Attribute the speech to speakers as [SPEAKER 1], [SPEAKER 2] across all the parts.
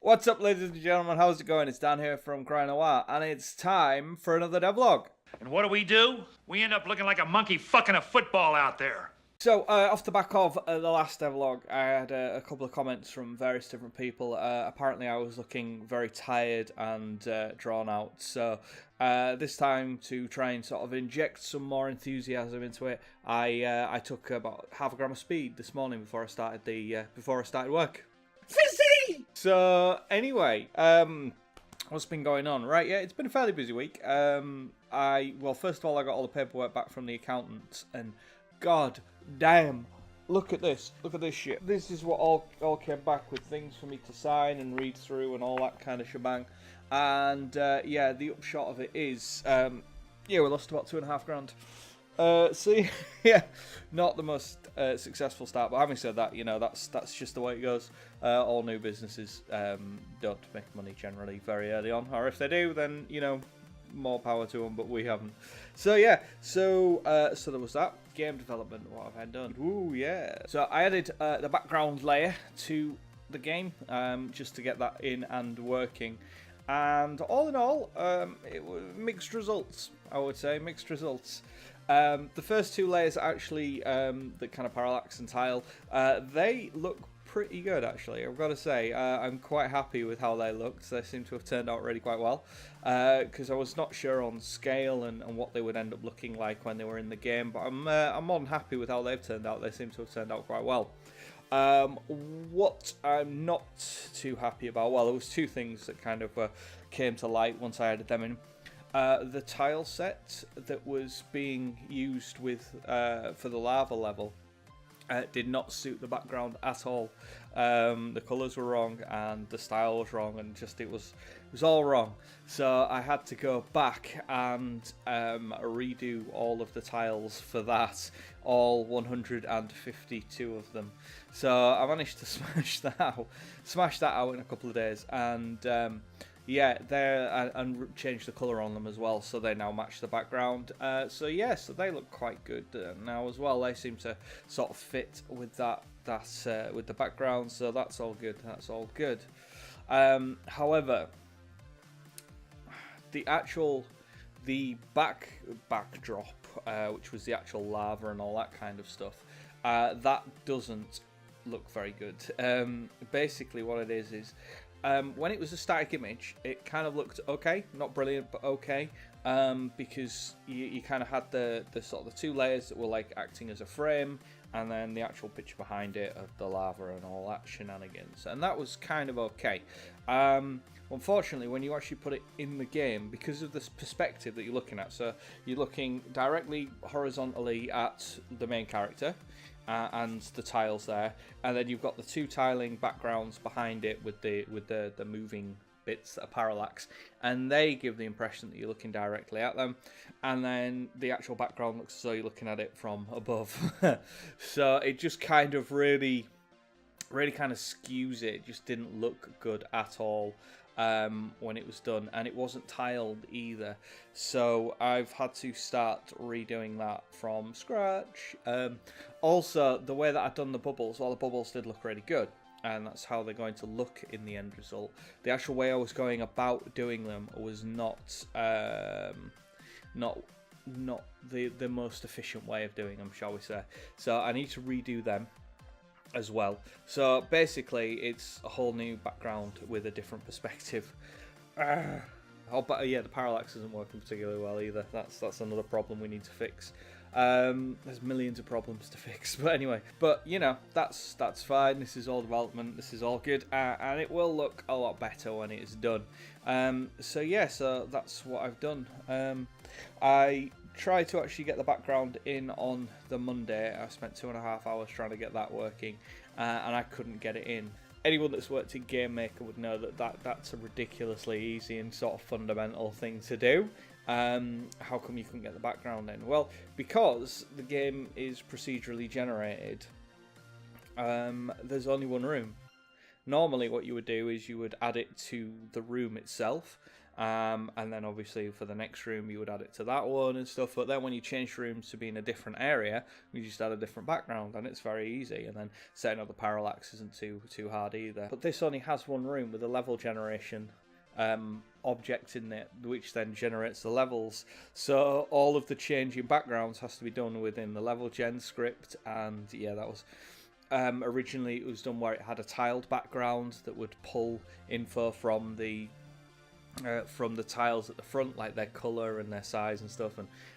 [SPEAKER 1] What's up, ladies and gentlemen? How's it going? It's Dan here from Cryonoir, and it's time for another devlog.
[SPEAKER 2] And what do? We end up looking like a monkey fucking a football out there.
[SPEAKER 1] So, off the back of the last devlog, I had a couple of comments from various different people. Apparently, I was looking very tired and drawn out. So, this time, to try and sort of inject some more enthusiasm into it, I took about half a gram of speed this morning before I started work. Fizzy! So, anyway, what's been going on? Right, yeah, it's been a fairly busy week. Well, first of all, I got all the paperwork back from the accountant, and God damn, look at this shit. This is what all came back with, things for me to sign and read through and all that kind of shebang. And yeah, the upshot of it is, yeah, we lost about $2,500. So yeah, not the most successful start, but having said that, you know, that's just the way it goes. All new businesses don't make money generally very early on, or if they do, then, you know, more power to them, but we haven't. So yeah, so there was that. Game development, what have I done? Ooh, yeah. So I added the background layer to the game, just to get that in and working. And all in all, it was mixed results, I would say, mixed results. The first two layers, actually, the kind of parallax and tile, they look pretty good, actually. I've got to say, I'm quite happy with how they looked. They seem to have turned out really quite well, because I was not sure on scale and what they would end up looking like when they were in the game, but I'm more than happy with how they've turned out. They seem to have turned out quite well. What I'm not too happy about, well, there was two things that kind of came to light once I added them in. The tile set that was being used with for the lava level did not suit the background at all. The colours were wrong and the style was wrong, and just it was all wrong. So I had to go back and redo all of the tiles for that, all 152 of them. So I managed to smash that out in a couple of days, and yeah, and change the colour on them as well, so they now match the background. So yeah, so they look quite good now as well. They seem to sort of fit with that with the background, so that's all good. That's all good. However, the backdrop, which was the actual lava and all that kind of stuff, that doesn't look very good. Basically, what it is. When it was a static image, it kind of looked okay, not brilliant, but okay, because you kind of had the sort of the two layers that were like acting as a frame, and then the actual picture behind it of the lava and all that shenanigans, and that was kind of okay. Unfortunately, when you actually put it in the game, because of this perspective that you're looking at, so you're looking directly horizontally at the main character, and the tiles there, and then you've got the two tiling backgrounds behind it with the moving bits that are parallax, and they give the impression that you're looking directly at them, and then the actual background looks as though you're looking at it from above. So it just kind of really kind of skews it. It just didn't look good at all when it was done, and it wasn't tiled either, so I've had to start redoing that from scratch. Also, the way that I'd done the bubbles, well, the bubbles did look really good, and that's how they're going to look in the end result. The actual way I was going about doing them was not the most efficient way of doing them, shall we say. So I need to redo them as well. So basically, it's a whole new background with a different perspective. Oh, but yeah, the parallax isn't working particularly well either. That's another problem we need to fix. There's millions of problems to fix, but anyway. But you know, that's fine. This is all development. This is all good, and it will look a lot better when it is done. So yeah, so that's what I've done. I tried to actually get the background in on the Monday. I spent 2.5 hours trying to get that working, and I couldn't get it in. Anyone that's worked in Game Maker would know that's a ridiculously easy and sort of fundamental thing to do. How come you couldn't get the background in? Well, because the game is procedurally generated. There's only one room. Normally what you would do is you would add it to the room itself, And then obviously for the next room you would add it to that one and stuff. But then when you change rooms to be in a different area, you just add a different background, and it's very easy. And then setting up the parallax isn't too hard either. But this only has one room with a level generation object in it, which then generates the levels. So all of the changing backgrounds has to be done within the level gen script. And yeah, that was originally it was done where it had a tiled background that would pull info from the tiles at the front, like their color and their size and stuff,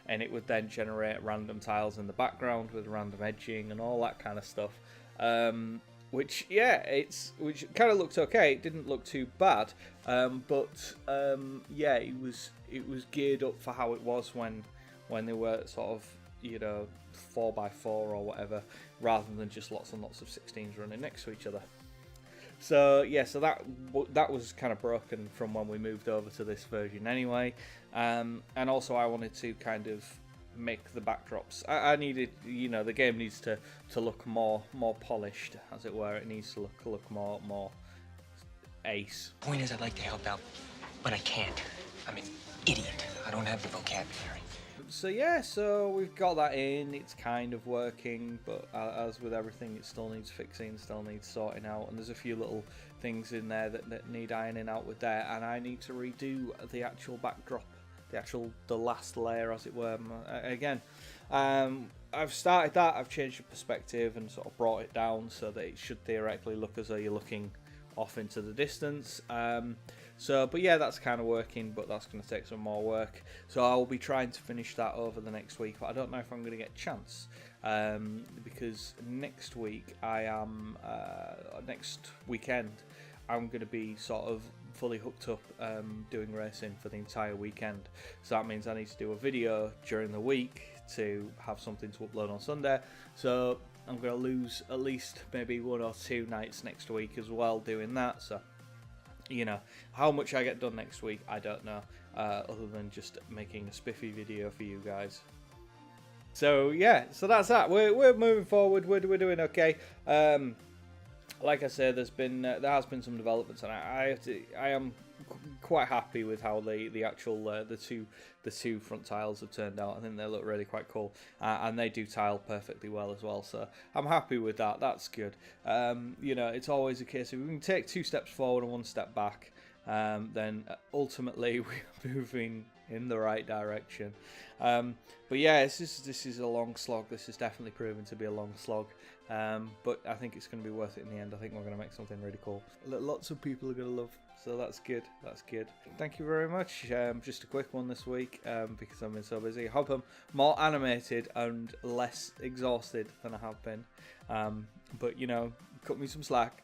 [SPEAKER 1] and it would then generate random tiles in the background with random edging and all that kind of stuff. Which kind of looked okay. It didn't look too bad, but yeah, it was geared up for how it was when they were sort of 4x4 or whatever, rather than just lots and lots of 16s running next to each other. So yeah, so that was kind of broken from when we moved over to this version anyway, and also I wanted to kind of make the backdrops. I needed, the game needs to look more polished, as it were. It needs to look more ace.
[SPEAKER 3] Point is, I'd like to help out, but I can't. I'm an idiot. I don't have the vocabulary.
[SPEAKER 1] So yeah, so we've got that in. It's kind of working, but as with everything, it still needs fixing, still needs sorting out, and there's a few little things in there that need ironing out with there, and I need to redo the actual backdrop, the last layer, as it were. Again, I've started that. I've changed the perspective and sort of brought it down so that it should theoretically look as though you're looking off into the distance. But yeah, that's kind of working, but that's going to take some more work. So I'll be trying to finish that over the next week, but I don't know if I'm going to get a chance, because next week next weekend, I'm going to be sort of fully hooked up doing racing for the entire weekend. So that means I need to do a video during the week to have something to upload on Sunday. So I'm going to lose at least maybe 1 or 2 nights next week as well doing that. So, how much I get done next week, I don't know, other than just making a spiffy video for you guys. So yeah, so that's that. We're moving forward. We're doing okay. Like I said, there has been some developments, and I am quite happy with how the actual the two front tiles have turned out. I think they look really quite cool, and they do tile perfectly well as well. So I'm happy with that. That's good. It's always a case of we can take 2 steps forward and 1 step back, then ultimately we're moving in the right direction. But yeah, this is a long slog. This is definitely proven to be a long slog. But I think it's going to be worth it in the end. I think we're going to make something really cool that lots of people are going to love. So that's good. That's good. Thank you very much. Just a quick one this week, because I've been so busy. I hope I'm more animated and less exhausted than I have been. But cut me some slack.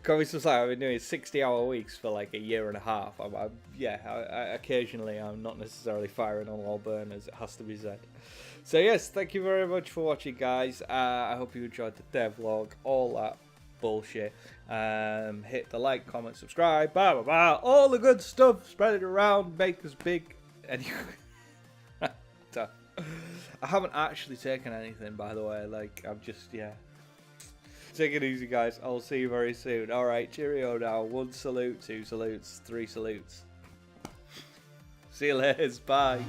[SPEAKER 1] Cut me some slack. I've been doing 60-hour weeks for like a year and a half. Occasionally I'm not necessarily firing on all burners, it has to be said. So yes, thank you very much for watching, guys. I hope you enjoyed the devlog, all that bullshit. Hit the like, comment, subscribe, blah blah blah, all the good stuff. Spread it around, make us big. Anyway, I haven't actually taken anything, by the way. I'm just Take it easy, guys. I'll see you very soon. All right, cheerio now. 1 salute, 2 salutes, 3 salutes. See you later. Bye.